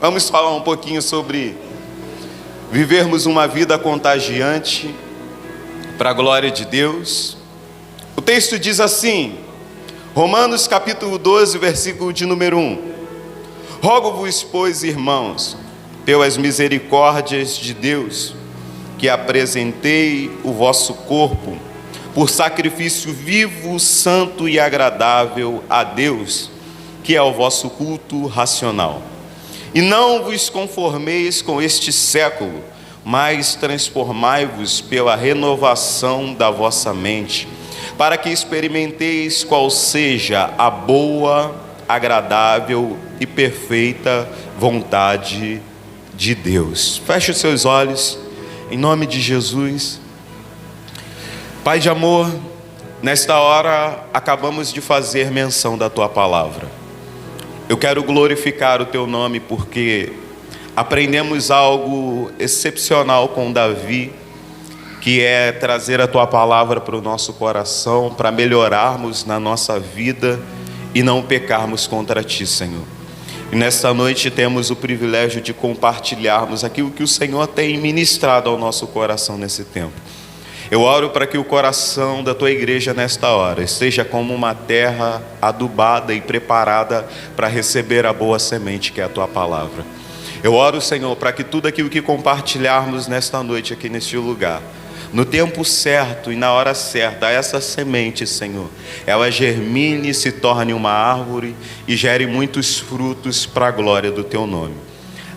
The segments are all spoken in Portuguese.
Vamos falar um pouquinho sobre vivermos uma vida contagiante para a glória de Deus. O texto diz assim, Romanos capítulo 12, versículo de número 1. Rogo-vos, pois, irmãos, pelas misericórdias de Deus, que apresentei o vosso corpo por sacrifício vivo, santo e agradável a Deus, que é o vosso culto racional. E não vos conformeis com este século, mas transformai-vos pela renovação da vossa mente, para que experimenteis qual seja a boa, agradável e perfeita vontade de Deus. Feche os seus olhos, em nome de Jesus. Pai de amor, nesta hora acabamos de fazer menção da Tua palavra. Eu quero glorificar o Teu nome porque aprendemos algo excepcional com Davi, que é trazer a Tua palavra para o nosso coração, para melhorarmos na nossa vida e não pecarmos contra Ti, Senhor. E nesta noite temos o privilégio de compartilharmos aquilo que o Senhor tem ministrado ao nosso coração nesse tempo. Eu oro para que o coração da Tua igreja nesta hora esteja como uma terra adubada e preparada para receber a boa semente que é a Tua palavra. Eu oro, Senhor, para que tudo aquilo que compartilharmos nesta noite aqui neste lugar, no tempo certo e na hora certa, essa semente, Senhor, ela germine e se torne uma árvore e gere muitos frutos para a glória do Teu nome.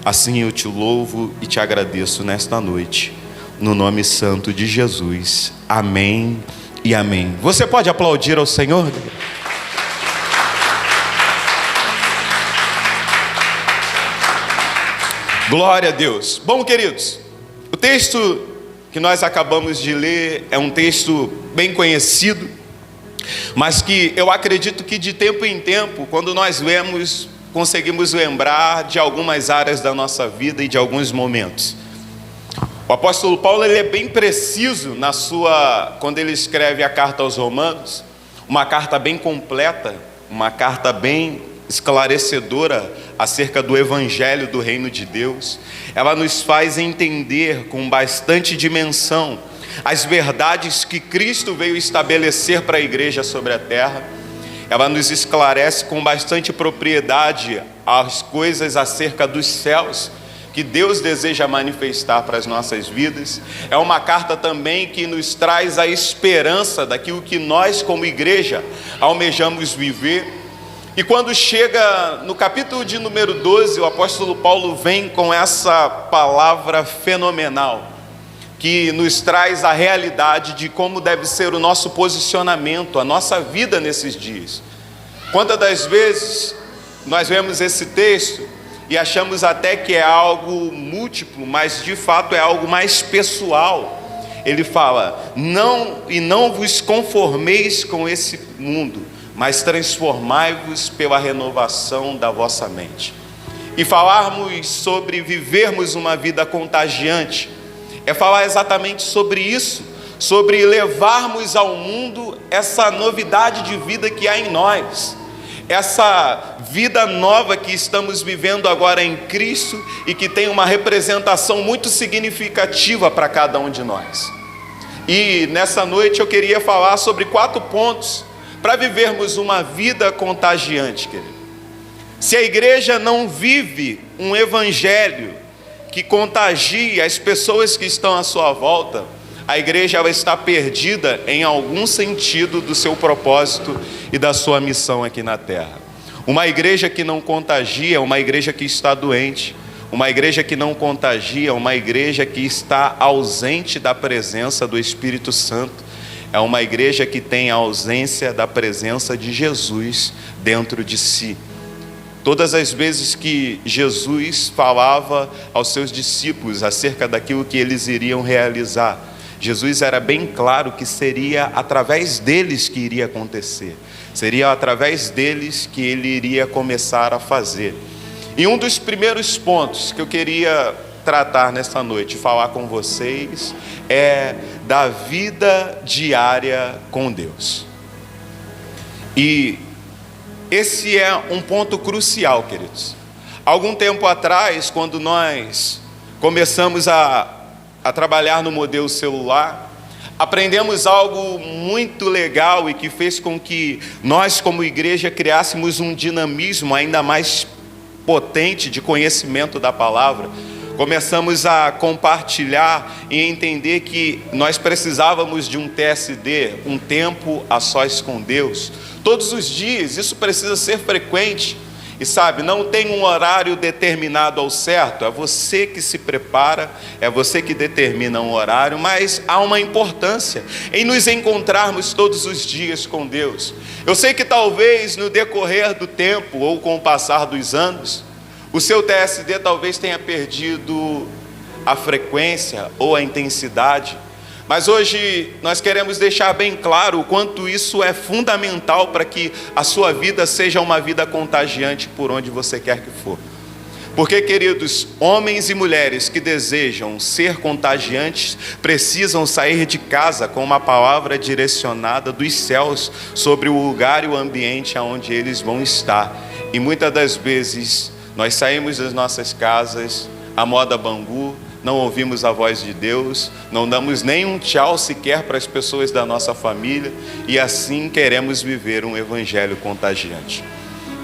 Assim eu Te louvo e Te agradeço nesta noite. No nome santo de Jesus, amém e amém. Você pode aplaudir ao Senhor? Glória a Deus. Bom, queridos, o texto que nós acabamos de ler é um texto bem conhecido, mas que eu acredito que de tempo em tempo, quando nós lemos, conseguimos lembrar de algumas áreas da nossa vida e de alguns momentos. O apóstolo Paulo ele é bem preciso quando ele escreve a carta aos Romanos, uma carta bem completa, uma carta bem esclarecedora acerca do evangelho do reino de Deus. Ela nos faz entender com bastante dimensão as verdades que Cristo veio estabelecer para a igreja sobre a terra. Ela nos esclarece com bastante propriedade as coisas acerca dos céus que Deus deseja manifestar para as nossas vidas. É uma carta também que nos traz a esperança daquilo que nós como igreja almejamos viver. E quando chega no capítulo de número 12, o apóstolo Paulo vem com essa palavra fenomenal, que nos traz a realidade de como deve ser o nosso posicionamento, a nossa vida nesses dias. Quantas das vezes nós vemos esse texto e achamos até que é algo múltiplo, mas de fato é algo mais pessoal. Ele fala, não vos conformeis com esse mundo, mas transformai-vos pela renovação da vossa mente. E falarmos sobre vivermos uma vida contagiante, é falar exatamente sobre isso, sobre levarmos ao mundo essa novidade de vida que há em nós, essa vida nova que estamos vivendo agora em Cristo e que tem uma representação muito significativa para cada um de nós. E nessa noite eu queria falar sobre 4 pontos para vivermos uma vida contagiante, querido. Se a igreja não vive um evangelho que contagie as pessoas que estão à sua volta, a igreja ela está perdida em algum sentido do seu propósito e da sua missão aqui na terra. Uma igreja que não contagia é uma igreja que está doente. Uma igreja que não contagia é uma igreja que está ausente da presença do Espírito Santo. É uma igreja que tem a ausência da presença de Jesus dentro de si. Todas as vezes que Jesus falava aos seus discípulos acerca daquilo que eles iriam realizar, Jesus era bem claro que seria através deles que iria acontecer. Seria através deles que ele iria começar a fazer. E um dos primeiros pontos que eu queria tratar nesta noite, falar com vocês, é da vida diária com Deus. E esse é um ponto crucial, queridos. Algum tempo atrás, quando nós começamos a trabalhar no modelo celular, aprendemos algo muito legal e que fez com que nós, como igreja, criássemos um dinamismo ainda mais potente de conhecimento da palavra. Começamos a compartilhar e entender que nós precisávamos de um TSD, um tempo a sós com Deus. Todos os dias, isso precisa ser frequente. E sabe, não tem um horário determinado ao certo, é você que se prepara, é você que determina um horário, mas há uma importância em nos encontrarmos todos os dias com Deus. Eu sei que talvez no decorrer do tempo, ou com o passar dos anos, o seu TSD talvez tenha perdido a frequência ou a intensidade, mas hoje nós queremos deixar bem claro o quanto isso é fundamental para que a sua vida seja uma vida contagiante por onde você quer que for. Porque, queridos, homens e mulheres que desejam ser contagiantes precisam sair de casa com uma palavra direcionada dos céus sobre o lugar e o ambiente onde eles vão estar. E muitas das vezes nós saímos das nossas casas à moda Bangu, não ouvimos a voz de Deus, não damos nem um tchau sequer para as pessoas da nossa família, e assim queremos viver um evangelho contagiante.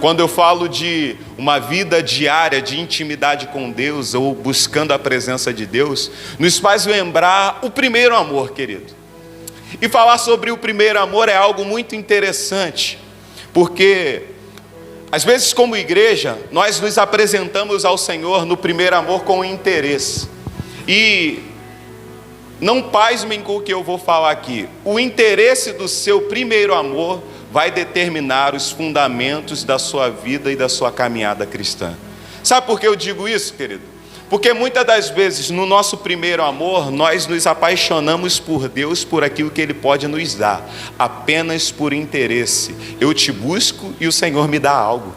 Quando eu falo de uma vida diária de intimidade com Deus, ou buscando a presença de Deus, nos faz lembrar o primeiro amor, querido. E falar sobre o primeiro amor é algo muito interessante, porque às vezes, como igreja, nós nos apresentamos ao Senhor no primeiro amor com interesse. E não pasmem com o que eu vou falar aqui. O interesse do seu primeiro amor vai determinar os fundamentos da sua vida e da sua caminhada cristã. Sabe por que eu digo isso, querido? Porque muitas das vezes no nosso primeiro amor, nós nos apaixonamos por Deus, por aquilo que Ele pode nos dar, apenas por interesse. Eu te busco e o Senhor me dá algo.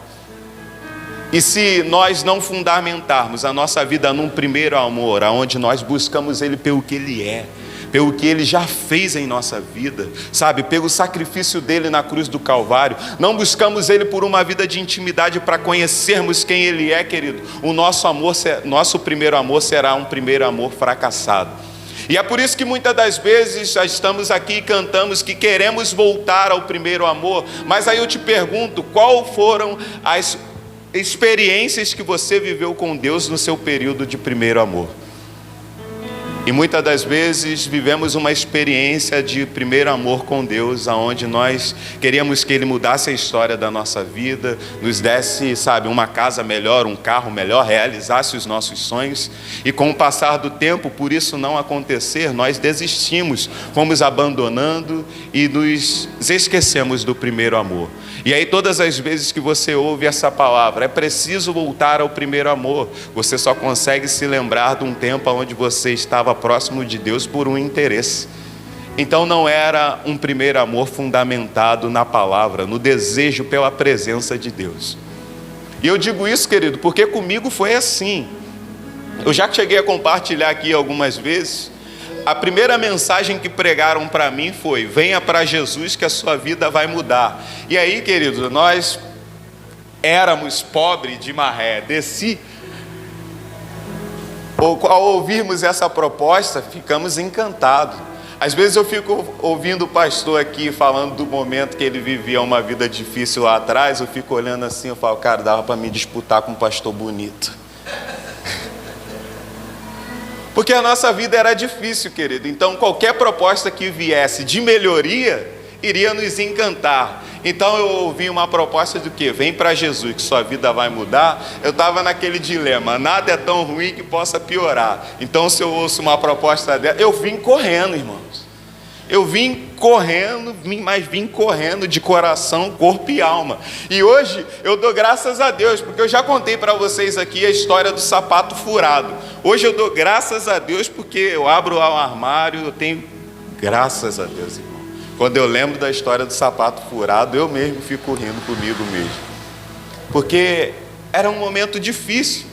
E se nós não fundamentarmos a nossa vida num primeiro amor, onde nós buscamos Ele pelo que Ele é, pelo que Ele já fez em nossa vida, sabe, pelo sacrifício dEle na cruz do Calvário, não buscamos Ele por uma vida de intimidade para conhecermos quem Ele é, querido, o nosso primeiro amor será um primeiro amor fracassado. E é por isso que muitas das vezes já estamos aqui e cantamos que queremos voltar ao primeiro amor, mas aí eu te pergunto, qual foram as experiências que você viveu com Deus no seu período de primeiro amor? E muitas das vezes vivemos uma experiência de primeiro amor com Deus, onde nós queríamos que Ele mudasse a história da nossa vida, nos desse, sabe, uma casa melhor, um carro melhor, realizasse os nossos sonhos. E com o passar do tempo, por isso não acontecer, nós desistimos, fomos abandonando e nos esquecemos do primeiro amor. E aí todas as vezes que você ouve essa palavra, é preciso voltar ao primeiro amor, você só consegue se lembrar de um tempo onde você estava próximo de Deus por um interesse. Então não era um primeiro amor fundamentado na palavra, no desejo pela presença de Deus. E eu digo isso, querido, porque comigo foi assim. Eu já cheguei a compartilhar aqui algumas vezes. A primeira mensagem que pregaram para mim foi: venha para Jesus que a sua vida vai mudar. E aí, querido, nós éramos pobres de maré, desci. Ao ouvirmos essa proposta, ficamos encantados. Às vezes eu fico ouvindo o pastor aqui falando do momento que ele vivia uma vida difícil lá atrás, eu fico olhando assim, eu falo, cara, dava para me disputar com um pastor bonito. Porque a nossa vida era difícil, querido. Então qualquer proposta que viesse de melhoria iria nos encantar. Então eu ouvi uma proposta do quê? Vem para Jesus que sua vida vai mudar. Eu estava naquele dilema, nada é tão ruim que possa piorar. Então se eu ouço uma proposta dessa, eu vim correndo, irmãos. Eu vim correndo, mas vim correndo de coração, corpo e alma. E hoje eu dou graças a Deus, porque eu já contei para vocês aqui a história do sapato furado. Hoje eu dou graças a Deus porque eu abro lá o armário, eu tenho graças a Deus, irmão. Quando eu lembro da história do sapato furado, eu mesmo fico rindo comigo mesmo. Porque era um momento difícil.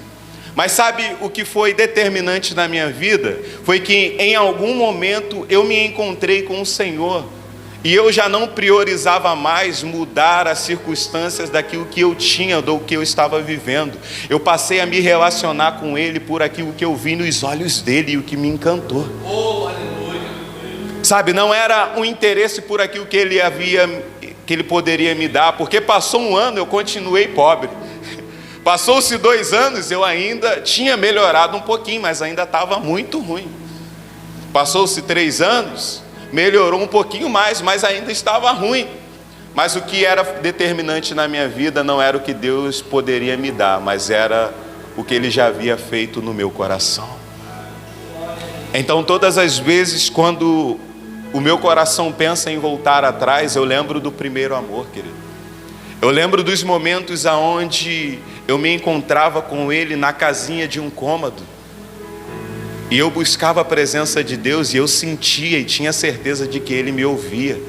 Mas sabe o que foi determinante na minha vida? Foi que em algum momento eu me encontrei com o Senhor. E eu já não priorizava mais mudar as circunstâncias daquilo que eu tinha, do que eu estava vivendo. Eu passei a me relacionar com Ele por aquilo que eu vi nos olhos dele e o que me encantou. Oh, aleluia. Sabe, não era um interesse por aquilo que Ele poderia me dar, porque passou um ano, eu continuei pobre. Passou-se 2 anos, eu ainda tinha melhorado um pouquinho, mas ainda estava muito ruim. Passou-se 3 anos, melhorou um pouquinho mais, mas ainda estava ruim. Mas o que era determinante na minha vida não era o que Deus poderia me dar, mas era o que Ele já havia feito no meu coração. Então todas as vezes quando o meu coração pensa em voltar atrás, eu lembro do primeiro amor, querido. Eu lembro dos momentos aonde eu me encontrava com Ele na casinha de um cômodo. E eu buscava a presença de Deus e eu sentia e tinha certeza de que Ele me ouvia.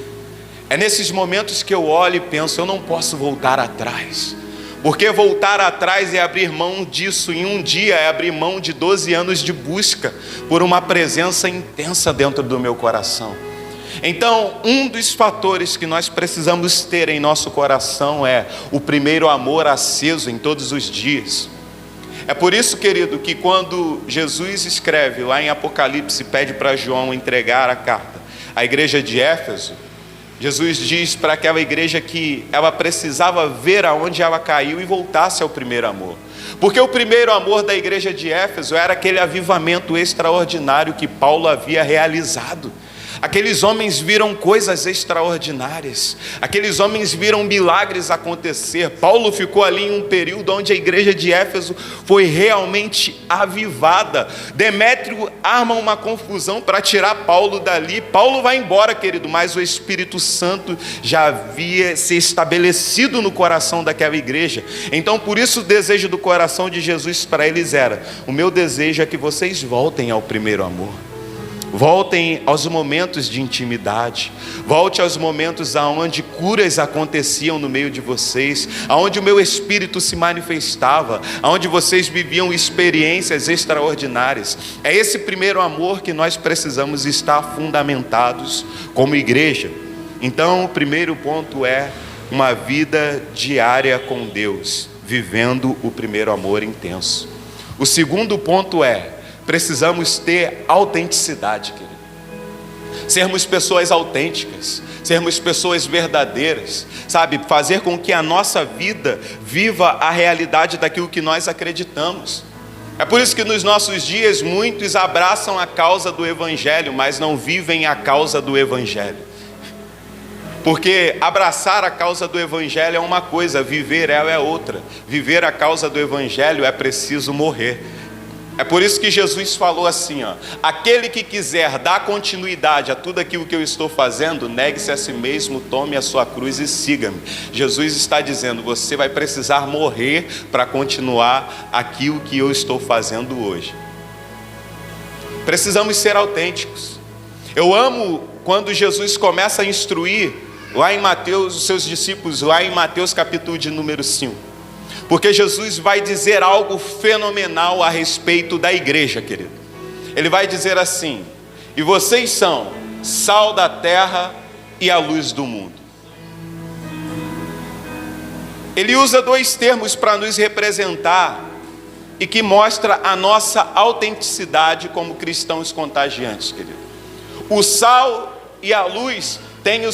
É nesses momentos que eu olho e penso, eu não posso voltar atrás. Porque voltar atrás é abrir mão disso em um dia, é abrir mão de 12 anos de busca por uma presença intensa dentro do meu coração. Então, um dos fatores que nós precisamos ter em nosso coração é o primeiro amor aceso em todos os dias. É por isso, querido, que quando Jesus escreve lá em Apocalipse, pede para João entregar a carta à igreja de Éfeso, Jesus diz para aquela igreja que ela precisava ver aonde ela caiu e voltasse ao primeiro amor. Porque o primeiro amor da igreja de Éfeso era aquele avivamento extraordinário que Paulo havia realizado. Aqueles homens viram coisas extraordinárias. Aqueles homens viram milagres acontecer. Paulo ficou ali em um período onde a igreja de Éfeso foi realmente avivada. Demétrio arma uma confusão para tirar Paulo dali. Paulo vai embora, querido, mas o Espírito Santo já havia se estabelecido no coração daquela igreja. Então, por isso o desejo do coração de Jesus para eles era: o meu desejo é que vocês voltem ao primeiro amor. Voltem aos momentos de intimidade. Volte aos momentos onde curas aconteciam no meio de vocês, onde o meu Espírito se manifestava, onde vocês viviam experiências extraordinárias. É esse primeiro amor que nós precisamos estar fundamentados como igreja. Então, o primeiro ponto é uma vida diária com Deus, vivendo o primeiro amor intenso. O segundo ponto é: precisamos ter autenticidade, querido. Sermos pessoas autênticas, sermos pessoas verdadeiras, sabe? Fazer com que a nossa vida viva a realidade daquilo que nós acreditamos. É por isso que nos nossos dias muitos abraçam a causa do Evangelho, mas não vivem a causa do Evangelho. Porque abraçar a causa do Evangelho é uma coisa, viver ela é outra. Viver a causa do Evangelho é preciso morrer. É por isso que Jesus falou assim, ó: aquele que quiser dar continuidade a tudo aquilo que eu estou fazendo, negue-se a si mesmo, tome a sua cruz e siga-me. Jesus está dizendo: você vai precisar morrer para continuar aquilo que eu estou fazendo hoje. Precisamos ser autênticos. Eu amo quando Jesus começa a instruir lá em Mateus, os seus discípulos, lá em Mateus capítulo de número 5. Porque Jesus vai dizer algo fenomenal a respeito da igreja, querido. Ele vai dizer assim: e vocês são sal da terra e a luz do mundo. Ele usa 2 termos para nos representar e que mostra a nossa autenticidade como cristãos contagiantes, querido. O sal e a luz têm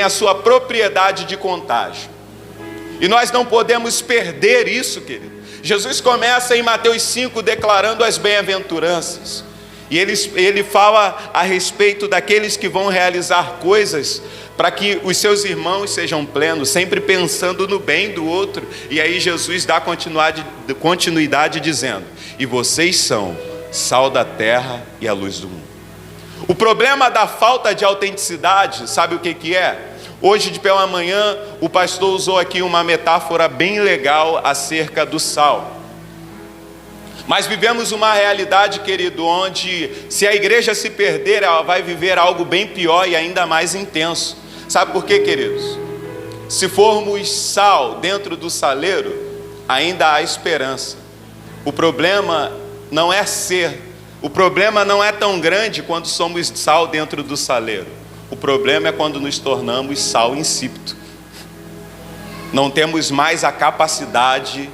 a sua propriedade de contágio. E nós não podemos perder isso, querido. Jesus começa em Mateus 5 declarando as bem-aventuranças. E ele fala a respeito daqueles que vão realizar coisas para que os seus irmãos sejam plenos, sempre pensando no bem do outro. E aí Jesus dá continuidade dizendo: e vocês são sal da terra e a luz do mundo. O problema da falta de autenticidade, sabe o que é? Hoje de pela manhã, o pastor usou aqui uma metáfora bem legal acerca do sal. Mas vivemos uma realidade, querido, onde se a igreja se perder, ela vai viver algo bem pior e ainda mais intenso. Sabe por quê, queridos? Se formos sal dentro do saleiro, ainda há esperança. O problema não é tão grande quando somos sal dentro do saleiro. O problema é quando nos tornamos sal insípido. Não temos mais a capacidade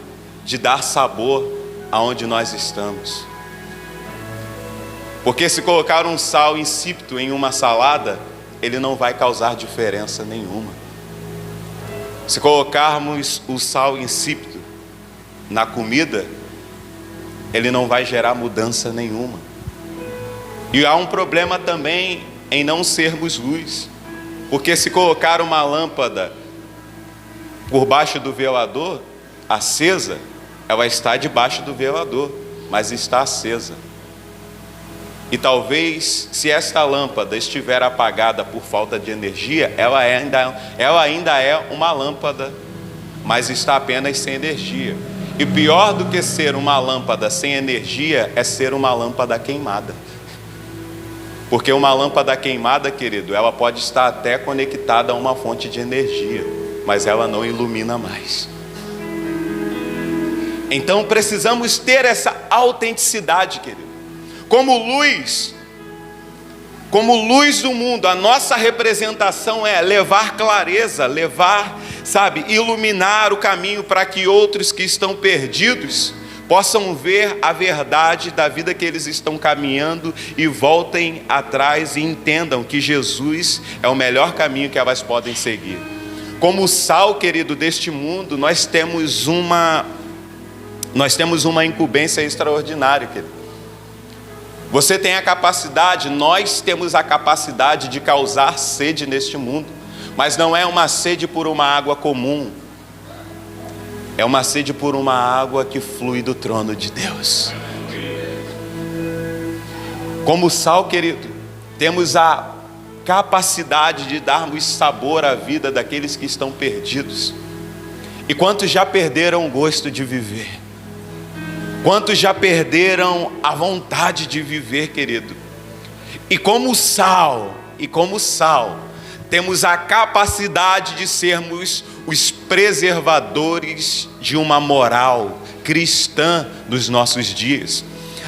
de dar sabor aonde nós estamos. Porque se colocar um sal insípido em uma salada, ele não vai causar diferença nenhuma. Se colocarmos o sal insípido na comida, ele não vai gerar mudança nenhuma. E há um problema também em não sermos luz. Porque se colocar uma lâmpada por baixo do velador, acesa, ela está debaixo do velador, mas está acesa. E talvez, se esta lâmpada estiver apagada por falta de energia, ela ainda é uma lâmpada, mas está apenas sem energia. E pior do que ser uma lâmpada sem energia é ser uma lâmpada queimada. Porque uma lâmpada queimada, querido, ela pode estar até conectada a uma fonte de energia, mas ela não ilumina mais. Então precisamos ter essa autenticidade, querido. Como luz do mundo, a nossa representação é levar clareza, iluminar o caminho para que outros que estão perdidos possam ver a verdade da vida que eles estão caminhando e voltem atrás e entendam que Jesus é o melhor caminho que elas podem seguir. Como sal, querido, deste mundo, nós temos uma incumbência extraordinária, querido. Você tem a capacidade, nós temos a capacidade de causar sede neste mundo, mas não é uma sede por uma água comum, é uma sede por uma água que flui do trono de Deus. Como sal, querido, temos a capacidade de darmos sabor à vida daqueles que estão perdidos. E quantos já perderam o gosto de viver? Quantos já perderam a vontade de viver, querido? E como sal, temos a capacidade de sermos os preservadores de uma moral cristã nos nossos dias.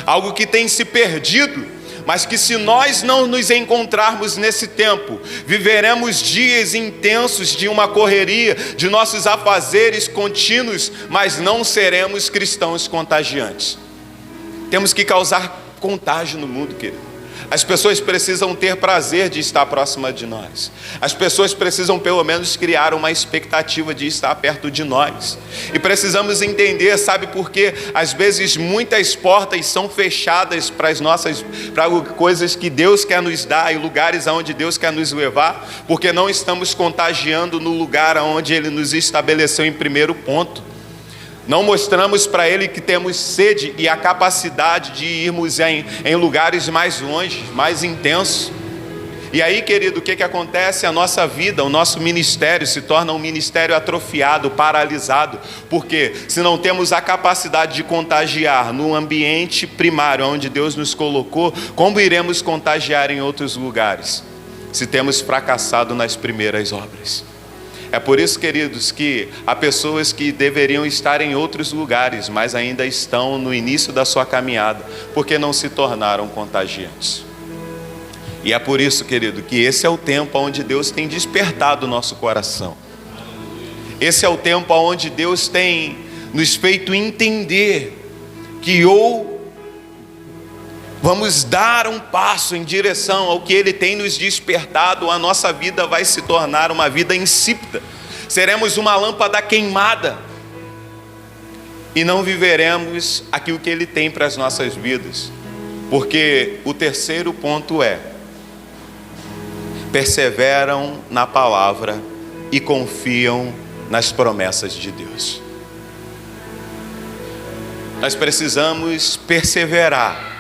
Algo que tem se perdido, mas que se nós não nos encontrarmos nesse tempo, viveremos dias intensos de uma correria, de nossos afazeres contínuos, mas não seremos cristãos contagiantes. Temos que causar contágio no mundo, querido. As pessoas precisam ter prazer de estar próxima de nós. As pessoas precisam pelo menos criar uma expectativa de estar perto de nós. E precisamos entender, sabe por quê? Às vezes muitas portas são fechadas para coisas que Deus quer nos dar e lugares aonde Deus quer nos levar, porque não estamos contagiando no lugar aonde Ele nos estabeleceu em primeiro ponto. Não mostramos para Ele que temos sede e a capacidade de irmos em lugares mais longe, mais intensos. E aí, querido, o que acontece? A nossa vida, o nosso ministério se torna um ministério atrofiado, paralisado. Porque se não temos a capacidade de contagiar no ambiente primário, onde Deus nos colocou, como iremos contagiar em outros lugares, se temos fracassado nas primeiras obras? É por isso, queridos, que há pessoas que deveriam estar em outros lugares, mas ainda estão no início da sua caminhada, porque não se tornaram contagiantes. E é por isso, querido, que esse é o tempo onde Deus tem despertado o nosso coração. Esse é o tempo onde Deus tem nos feito entender que vamos dar um passo em direção ao que Ele tem nos despertado, a nossa vida vai se tornar uma vida insípida. Seremos uma lâmpada queimada e não viveremos aquilo que Ele tem para as nossas vidas. Porque o terceiro ponto é: perseveram na palavra e confiam nas promessas de Deus. Nós precisamos perseverar.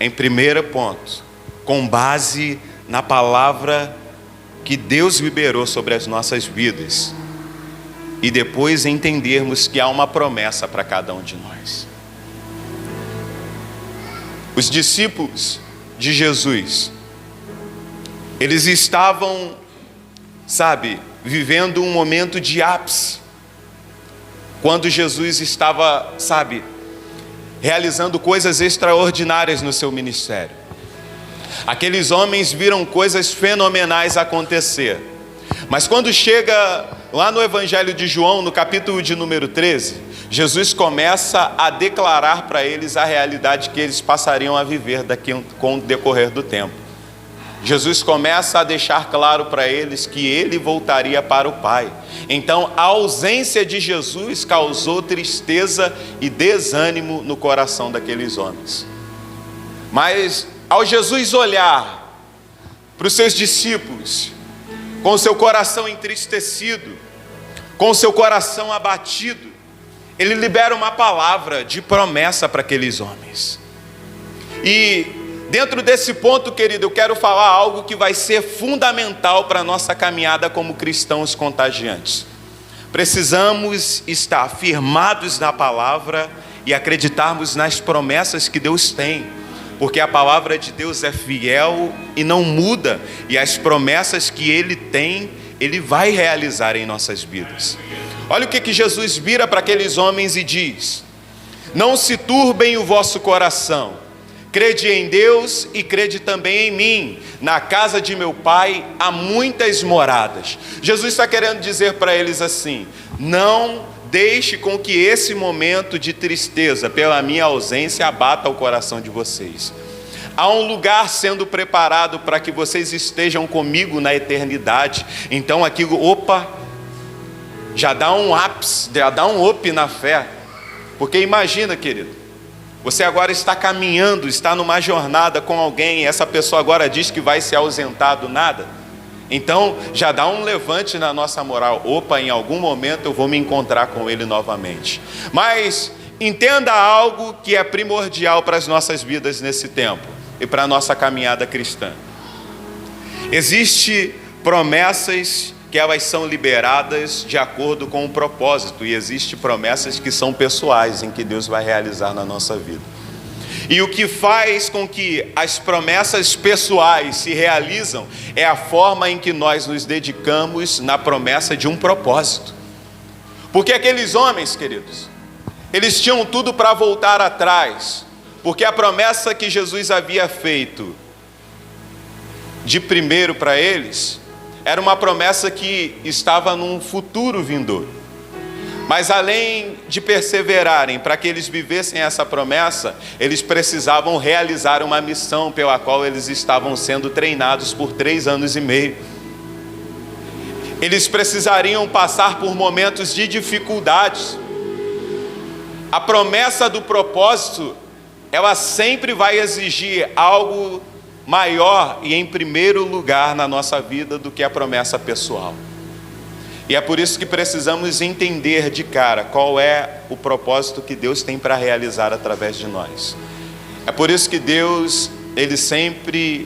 Em primeiro ponto, com base na palavra que Deus liberou sobre as nossas vidas. E depois entendermos que há uma promessa para cada um de nós. Os discípulos de Jesus, eles estavam, vivendo um momento de ápice. Quando Jesus estava, realizando coisas extraordinárias no seu ministério. Aqueles homens viram coisas fenomenais acontecer. Mas quando chega lá no Evangelho de João, no capítulo de número 13, Jesus começa a declarar para eles a realidade que eles passariam a viver com o decorrer do tempo. Jesus começa a deixar claro para eles que ele voltaria para o Pai. Então, a ausência de Jesus causou tristeza e desânimo no coração daqueles homens. Mas, ao Jesus olhar para os seus discípulos, com o seu coração entristecido, com o seu coração abatido, ele libera uma palavra de promessa para aqueles homens. E dentro desse ponto, querido, eu quero falar algo que vai ser fundamental para a nossa caminhada como cristãos contagiantes. Precisamos estar firmados na palavra e acreditarmos nas promessas que Deus tem, porque a palavra de Deus é fiel e não muda, e as promessas que Ele tem, Ele vai realizar em nossas vidas. Olha o que Jesus vira para aqueles homens e diz: não se turbem o vosso coração, crede em Deus e crede também em mim. Na casa de meu Pai há muitas moradas. Jesus está querendo dizer para eles assim: não deixe com que esse momento de tristeza pela minha ausência abata o coração de vocês. Há um lugar sendo preparado para que vocês estejam comigo na eternidade. Então aquilo, já dá um ápice, já dá um up na fé. Porque imagina, querido, você agora está caminhando, está numa jornada com alguém, e essa pessoa agora diz que vai se ausentar do nada. Então já dá um levante na nossa moral. Em algum momento eu vou me encontrar com ele novamente. Mas entenda algo que é primordial para as nossas vidas nesse tempo e para a nossa caminhada cristã. Existem promessas que elas são liberadas de acordo com o propósito, e existem promessas que são pessoais, em que Deus vai realizar na nossa vida. E o que faz com que as promessas pessoais se realizam é a forma em que nós nos dedicamos na promessa de um propósito. Porque aqueles homens, queridos, eles tinham tudo para voltar atrás, porque a promessa que Jesus havia feito de primeiro para eles era uma promessa que estava num futuro vindouro. Mas além de perseverarem para que eles vivessem essa promessa, eles precisavam realizar uma missão pela qual eles estavam sendo treinados por 3 anos e meio. Eles precisariam passar por momentos de dificuldades. A promessa do propósito, ela sempre vai exigir algo maior e em primeiro lugar na nossa vida do que a promessa pessoal. E é por isso que precisamos entender de cara qual é o propósito que Deus tem para realizar através de nós. É por isso que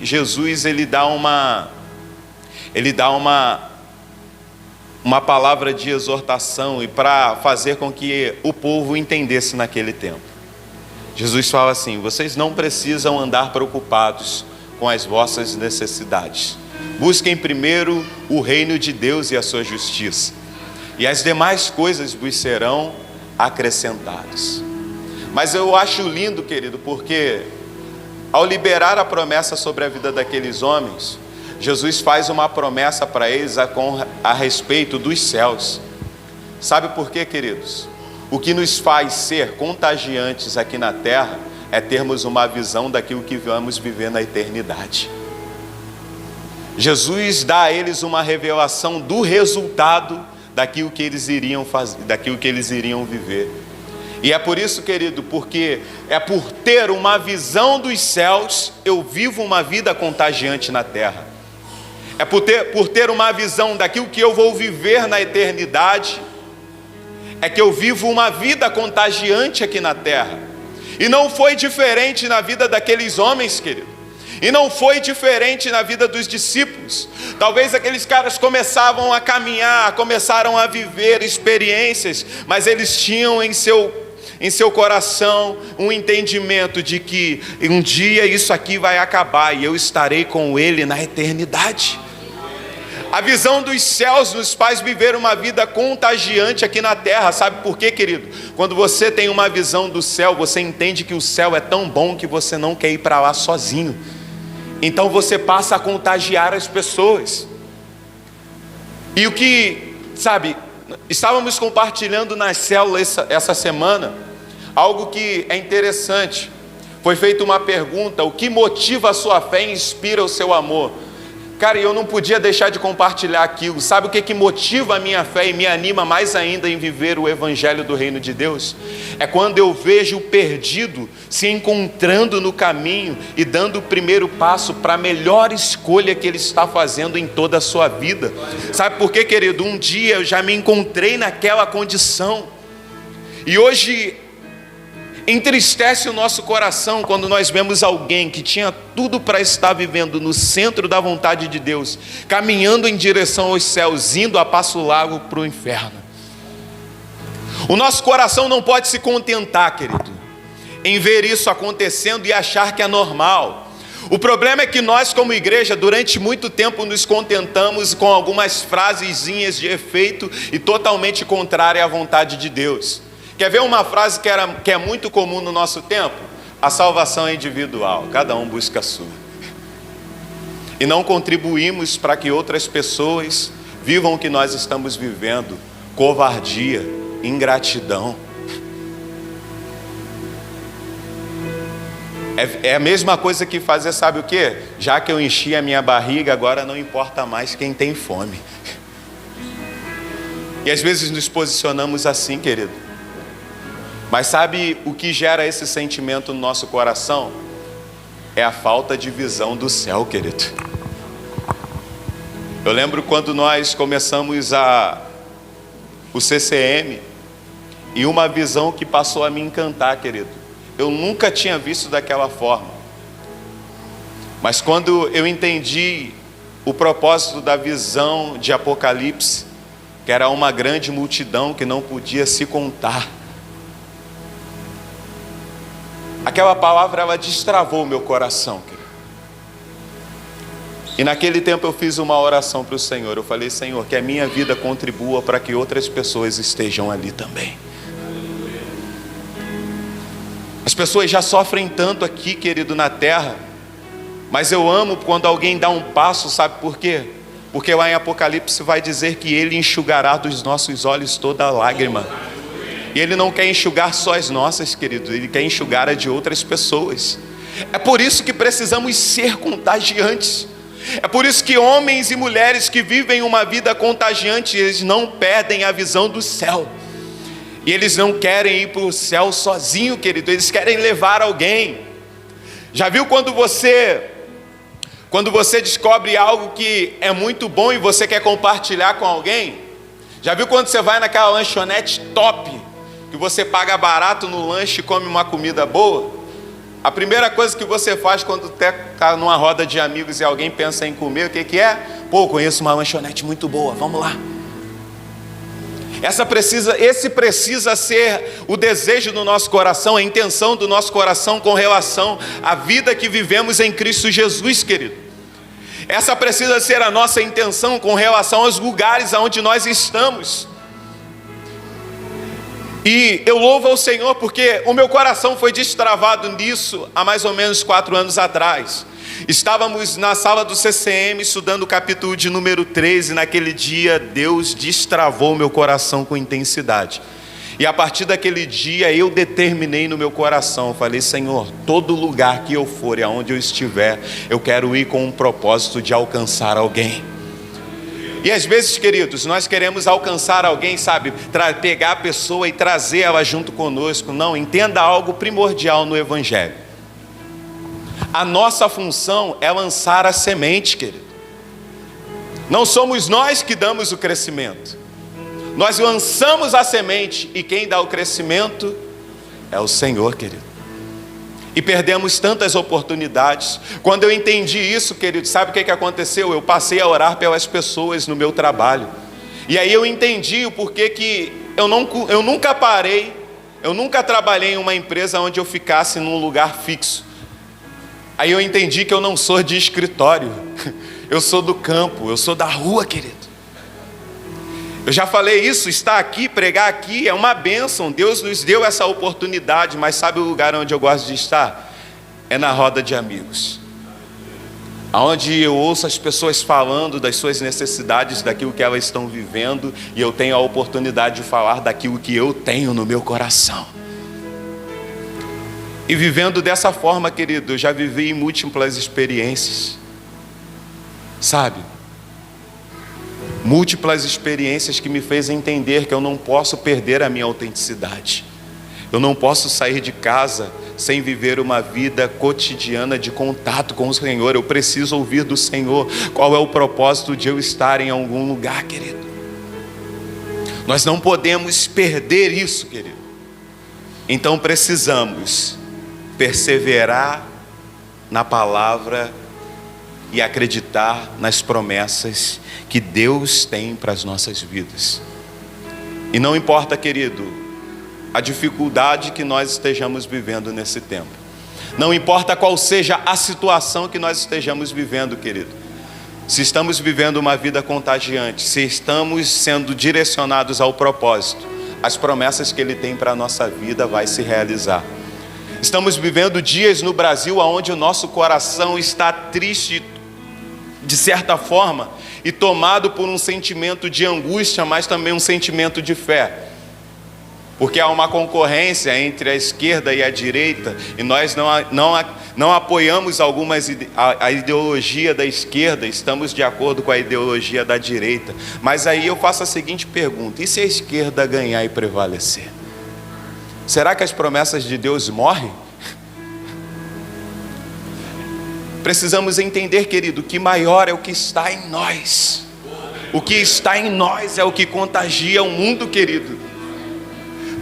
Jesus dá uma palavra de exortação e para fazer com que o povo entendesse naquele tempo. Jesus fala assim: vocês não precisam andar preocupados com as vossas necessidades. Busquem primeiro o reino de Deus e a sua justiça, e as demais coisas vos serão acrescentadas. Mas eu acho lindo, querido, porque ao liberar a promessa sobre a vida daqueles homens, Jesus faz uma promessa para eles a respeito dos céus. Sabe por quê, queridos? O que nos faz ser contagiantes aqui na terra é termos uma visão daquilo que vamos viver na eternidade. Jesus dá a eles uma revelação do resultado daquilo que eles iriam fazer, daquilo que eles iriam viver. E é por isso, querido, porque é por ter uma visão dos céus, eu vivo uma vida contagiante na terra. É por ter uma visão daquilo que eu vou viver na eternidade, é que eu vivo uma vida contagiante aqui na terra. E não foi diferente na vida daqueles homens, querido. E não foi diferente na vida dos discípulos. Talvez aqueles caras começavam a caminhar, começaram a viver experiências, mas eles tinham em seu coração um entendimento de que um dia isso aqui vai acabar e eu estarei com Ele na eternidade. A visão dos céus nos faz viver uma vida contagiante aqui na terra. Sabe por quê, querido? Quando você tem uma visão do céu, você entende que o céu é tão bom que você não quer ir para lá sozinho. então você passa a contagiar as pessoas. E o que, sabe, estávamos compartilhando nas células essa semana, algo que é interessante. Foi feita uma pergunta: o que motiva a sua fé e inspira o seu amor? Cara, eu não podia deixar de compartilhar aquilo. Sabe o que motiva a minha fé e me anima mais ainda em viver o evangelho do reino de Deus? É quando eu vejo o perdido se encontrando no caminho e dando o primeiro passo para a melhor escolha que ele está fazendo em toda a sua vida. Sabe por quê, querido? Um dia eu já me encontrei naquela condição, e hoje entristece o nosso coração quando nós vemos alguém que tinha tudo para estar vivendo no centro da vontade de Deus, caminhando em direção aos céus, indo a passo largo para o inferno. O nosso coração não pode se contentar, querido, em ver isso acontecendo e achar que é normal. O problema é que nós, como igreja, durante muito tempo nos contentamos com algumas frasezinhas de efeito e totalmente contrária à vontade de Deus. Quer ver uma frase que é muito comum no nosso tempo? A salvação é individual, cada um busca a sua. E não contribuímos para que outras pessoas vivam o que nós estamos vivendo: covardia, ingratidão. É a mesma coisa que fazer, sabe o quê? Já que eu enchi a minha barriga, agora não importa mais quem tem fome. E às vezes nos posicionamos assim, querido. Mas sabe o que gera esse sentimento no nosso coração? É a falta de visão do céu, querido. Eu lembro quando nós começamos o CCM, e uma visão que passou a me encantar, querido. Eu nunca tinha visto daquela forma. Mas quando eu entendi o propósito da visão de Apocalipse, que era uma grande multidão que não podia se contar, aquela palavra, ela destravou o meu coração, querido. E naquele tempo eu fiz uma oração para o Senhor. Eu falei: Senhor, que a minha vida contribua para que outras pessoas estejam ali também. As pessoas já sofrem tanto aqui, querido, na terra. Mas eu amo quando alguém dá um passo, sabe por quê? Porque lá em Apocalipse vai dizer que Ele enxugará dos nossos olhos toda lágrima. E Ele não quer enxugar só as nossas, querido, Ele quer enxugar a de outras pessoas. É por isso que precisamos ser contagiantes. É por isso que homens e mulheres que vivem uma vida contagiante, eles não perdem a visão do céu. E eles não querem ir para o céu sozinho, querido, eles querem levar alguém. Já viu quando você descobre algo que é muito bom e você quer compartilhar com alguém? Já viu quando você vai naquela lanchonete top, que você paga barato no lanche e come uma comida boa? A primeira coisa que você faz quando está numa roda de amigos e alguém pensa em comer, o que é? Pô, conheço uma lanchonete muito boa, vamos lá. Esse precisa ser o desejo do nosso coração, a intenção do nosso coração com relação à vida que vivemos em Cristo Jesus, querido. Essa precisa ser a nossa intenção com relação aos lugares aonde nós estamos. E eu louvo ao Senhor porque o meu coração foi destravado nisso há mais ou menos 4 anos atrás. Estávamos na sala do CCM estudando o capítulo de número 13, e naquele dia Deus destravou meu coração com intensidade. E a partir daquele dia eu determinei no meu coração, falei: Senhor, todo lugar que eu for e aonde eu estiver, eu quero ir com um propósito de alcançar alguém. E às vezes, queridos, nós queremos alcançar alguém, sabe, pegar a pessoa e trazer ela junto conosco. Não, entenda algo primordial no Evangelho. A nossa função é lançar a semente, querido. Não somos nós que damos o crescimento. Nós lançamos a semente e quem dá o crescimento é o Senhor, querido. E perdemos tantas oportunidades. Quando eu entendi isso, querido, sabe o que aconteceu? Eu passei a orar pelas pessoas no meu trabalho. E aí eu entendi o porquê que eu nunca parei, eu nunca trabalhei em uma empresa onde eu ficasse num lugar fixo. Aí eu entendi que eu não sou de escritório, eu sou do campo, eu sou da rua, querido. Eu já falei isso, estar aqui, pregar aqui é uma bênção. Deus nos deu essa oportunidade, mas sabe o lugar onde eu gosto de estar? É na roda de amigos. Onde eu ouço as pessoas falando das suas necessidades, daquilo que elas estão vivendo, e eu tenho a oportunidade de falar daquilo que eu tenho no meu coração. E vivendo dessa forma, querido, eu já vivi em múltiplas experiências, sabe? Múltiplas experiências que me fez entender que eu não posso perder a minha autenticidade. Eu não posso sair de casa sem viver uma vida cotidiana de contato com o Senhor. Eu preciso ouvir do Senhor qual é o propósito de eu estar em algum lugar, querido. Nós não podemos perder isso, querido. Então precisamos perseverar na palavra e acreditar nas promessas que Deus tem para as nossas vidas. E não importa, querido, a dificuldade que nós estejamos vivendo nesse tempo. Não importa qual seja a situação que nós estejamos vivendo, querido. Se estamos vivendo uma vida contagiante, se estamos sendo direcionados ao propósito, as promessas que Ele tem para a nossa vida vai se realizar. Estamos vivendo dias no Brasil onde o nosso coração está triste, de certa forma, e tomado por um sentimento de angústia, mas também um sentimento de fé. Porque há uma concorrência entre a esquerda e a direita, e nós não apoiamos a ideologia da esquerda, estamos de acordo com a ideologia da direita. Mas aí eu faço a seguinte pergunta: e se a esquerda ganhar e prevalecer? Será que as promessas de Deus morrem? Precisamos entender, querido, que maior é o que está em nós. O que está em nós é o que contagia o mundo, querido.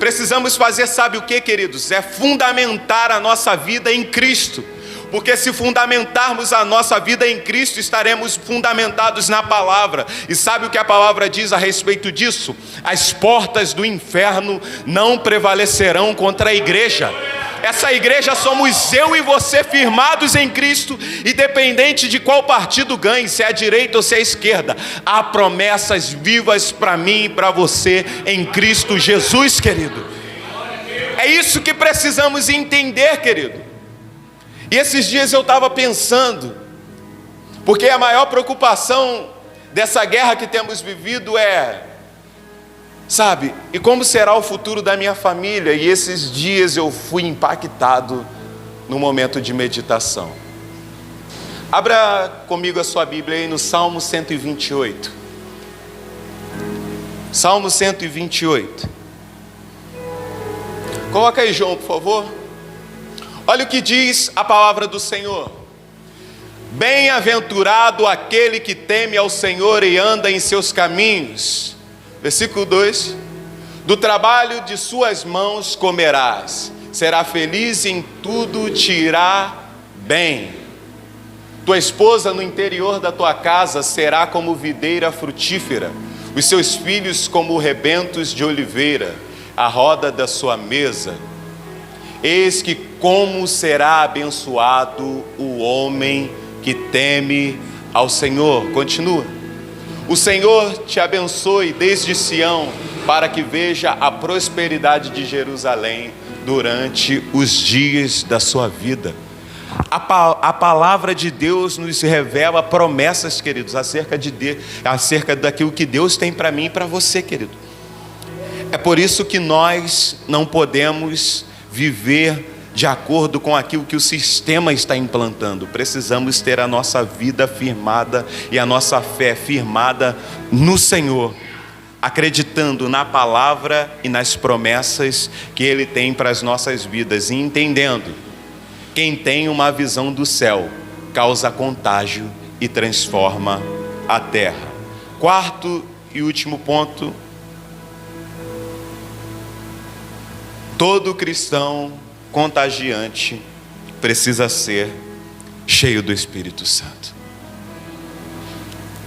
Precisamos fazer, sabe o que, queridos? É fundamentar a nossa vida em Cristo. Porque se fundamentarmos a nossa vida em Cristo, estaremos fundamentados na palavra. E sabe o que a palavra diz a respeito disso? As portas do inferno não prevalecerão contra a igreja. Essa igreja somos eu e você, firmados em Cristo, independente de qual partido ganhe, se é a direita ou se é a esquerda. Há promessas vivas para mim e para você em Cristo Jesus, querido. É isso que precisamos entender, querido. E esses dias eu estava pensando, porque a maior preocupação dessa guerra que temos vivido é, sabe, e como será o futuro da minha família? E esses dias eu fui impactado no momento de meditação. Abra comigo a sua Bíblia aí no Salmo 128. Salmo 128. Coloca aí, João, por favor. Olha o que diz a palavra do Senhor. Bem-aventurado aquele que teme ao Senhor e anda em seus caminhos. Versículo 2: do trabalho de suas mãos comerás, será feliz e em tudo te irá bem. Tua esposa no interior da tua casa será como videira frutífera, os seus filhos como rebentos de oliveira, à roda da sua mesa. Eis que como será abençoado o homem que teme ao Senhor. Continua. O Senhor te abençoe desde Sião, para que veja a prosperidade de Jerusalém durante os dias da sua vida. A palavra de Deus nos revela promessas, queridos, acerca daquilo que Deus tem para mim e para você, querido. É por isso que nós não podemos viver de acordo com aquilo que o sistema está implantando. Precisamos ter a nossa vida firmada e a nossa fé firmada no Senhor, acreditando na palavra e nas promessas que Ele tem para as nossas vidas, e entendendo: quem tem uma visão do céu causa contágio e transforma a terra. Quarto e último ponto: todo cristão contagiante precisa ser cheio do Espírito Santo.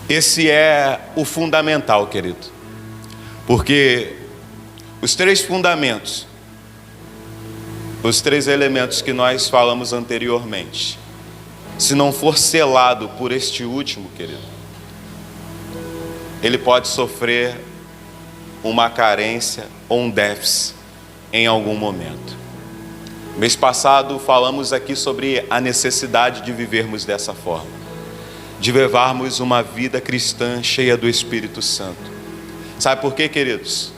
Esse é o fundamental, querido, porque os três fundamentos, os três elementos que nós falamos anteriormente, se não for selado por este último, querido, ele pode sofrer uma carência ou um déficit em algum momento. Mês passado falamos aqui sobre a necessidade de vivermos dessa forma. de levarmos uma vida cristã cheia do Espírito Santo. Sabe por quê, queridos?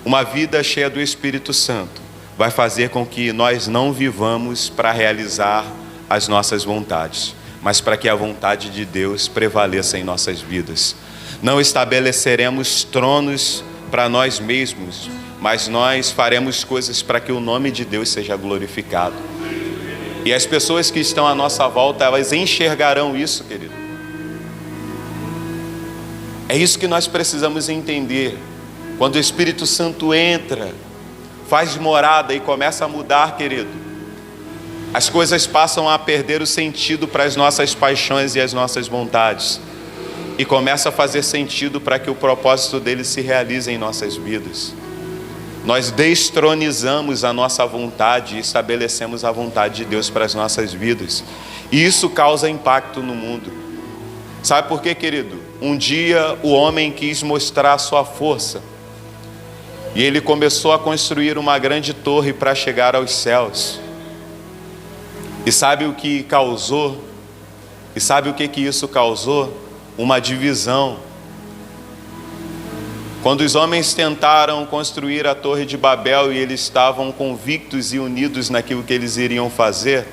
Uma vida cheia do Espírito Santo vai fazer com que nós não vivamos para realizar as nossas vontades, mas para que a vontade de Deus prevaleça em nossas vidas. Não estabeleceremos tronos para nós mesmos, mas nós faremos coisas para que o nome de Deus seja glorificado. E as pessoas que estão à nossa volta, elas enxergarão isso, querido. É isso que nós precisamos entender. Quando o Espírito Santo entra, faz morada e começa a mudar, querido, as coisas passam a perder o sentido para as nossas paixões e as nossas vontades, e começa a fazer sentido para que o propósito dele se realize em nossas vidas. Nós destronizamos a nossa vontade e estabelecemos a vontade de Deus para as nossas vidas. E isso causa impacto no mundo. Sabe por quê, querido? Um dia o homem quis mostrar a sua força. E ele começou a construir uma grande torre para chegar aos céus. E sabe o que causou? E sabe o que isso causou? Uma divisão. Quando os homens tentaram construir a Torre de Babel e eles estavam convictos e unidos naquilo que eles iriam fazer,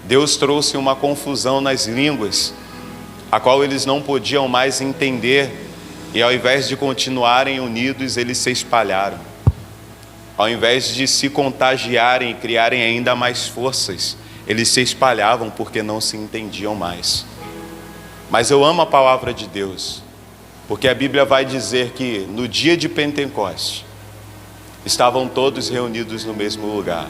Deus trouxe uma confusão nas línguas, a qual eles não podiam mais entender, e ao invés de continuarem unidos, eles se espalharam. Ao invés de se contagiarem e criarem ainda mais forças, eles se espalhavam porque não se entendiam mais. Mas eu amo a palavra de Deus, porque a Bíblia vai dizer que no dia de Pentecostes, estavam todos reunidos no mesmo lugar.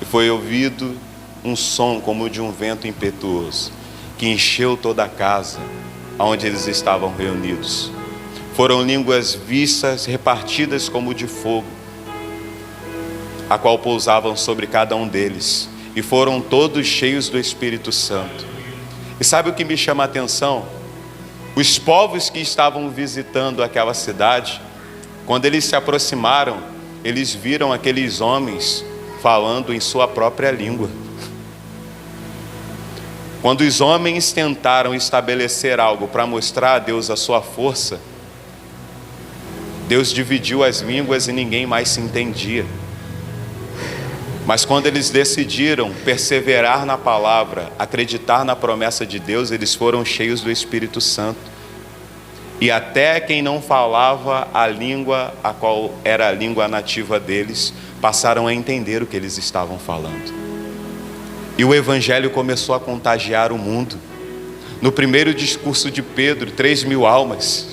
E foi ouvido um som como de um vento impetuoso, que encheu toda a casa onde eles estavam reunidos. Foram línguas vistas, repartidas como de fogo, a qual pousavam sobre cada um deles. E foram todos cheios do Espírito Santo. E sabe o que me chama a atenção? Os povos que estavam visitando aquela cidade, quando eles se aproximaram, eles viram aqueles homens falando em sua própria língua. Quando os homens tentaram estabelecer algo para mostrar a Deus a sua força, Deus dividiu as línguas e ninguém mais se entendia. Mas quando eles decidiram perseverar na palavra, acreditar na promessa de Deus, eles foram cheios do Espírito Santo. E até quem não falava a língua, a qual era a língua nativa deles, passaram a entender o que eles estavam falando. E o Evangelho começou a contagiar o mundo. No primeiro discurso de Pedro, 3.000 almas.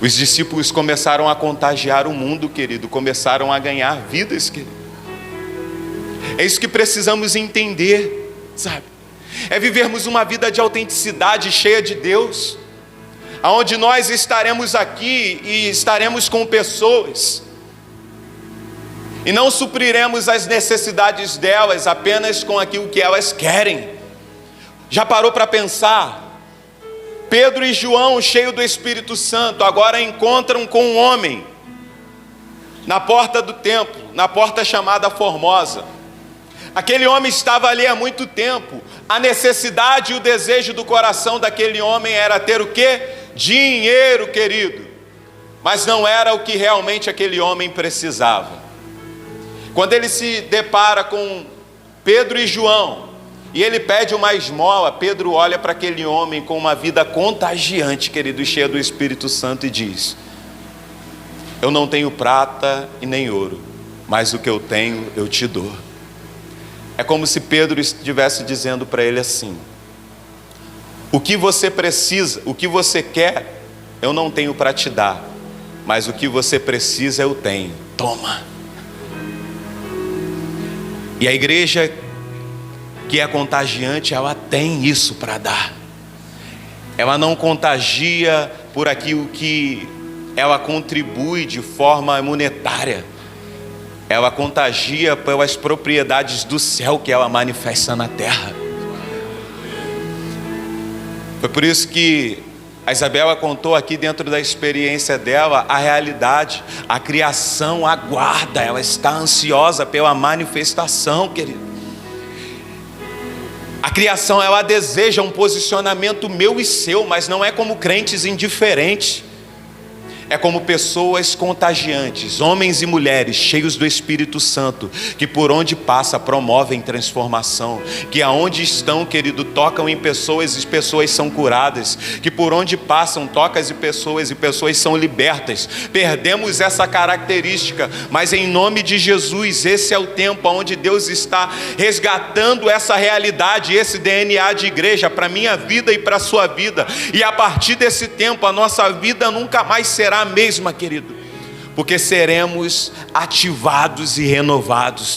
Os discípulos começaram a contagiar o mundo, querido, começaram a ganhar vidas, querido. É isso que precisamos entender, sabe? É vivermos uma vida de autenticidade cheia de Deus, aonde nós estaremos aqui e estaremos com pessoas, e não supriremos as necessidades delas apenas com aquilo que elas querem. Já parou para pensar? Pedro e João, cheios do Espírito Santo, agora encontram com um homem na porta do templo, na porta chamada Formosa. Aquele homem estava ali há muito tempo. A necessidade e o desejo do coração daquele homem era ter o quê? Dinheiro, querido. Mas não era o que realmente aquele homem precisava. Quando ele se depara com Pedro e João, e ele pede uma esmola, Pedro olha para aquele homem com uma vida contagiante, querido, cheia do Espírito Santo, e diz: eu não tenho prata e nem ouro, mas o que eu tenho eu te dou. É como se Pedro estivesse dizendo para ele assim: o que você precisa, o que você quer, eu não tenho para te dar, mas o que você precisa eu tenho, toma. E a igreja que é contagiante, ela tem isso para dar. Ela não contagia por aquilo que ela contribui de forma monetária. Ela contagia pelas propriedades do céu que ela manifesta na terra. Foi por isso que a Isabela contou aqui dentro da experiência dela a realidade. A criação aguarda, ela está ansiosa pela manifestação, querido. A criação, ela deseja um posicionamento meu e seu, mas não é como crentes indiferentes. É como pessoas contagiantes, homens e mulheres cheios do Espírito Santo, que por onde passa promovem transformação, que aonde estão, querido, tocam em pessoas e pessoas são curadas, que por onde passam tocam em pessoas e pessoas são libertas. Perdemos essa característica, mas em nome de Jesus, esse é o tempo onde Deus está resgatando essa realidade, esse DNA de igreja para a minha vida e para a sua vida, e a partir desse tempo a nossa vida nunca mais será a mesma, querido, porque seremos ativados e renovados.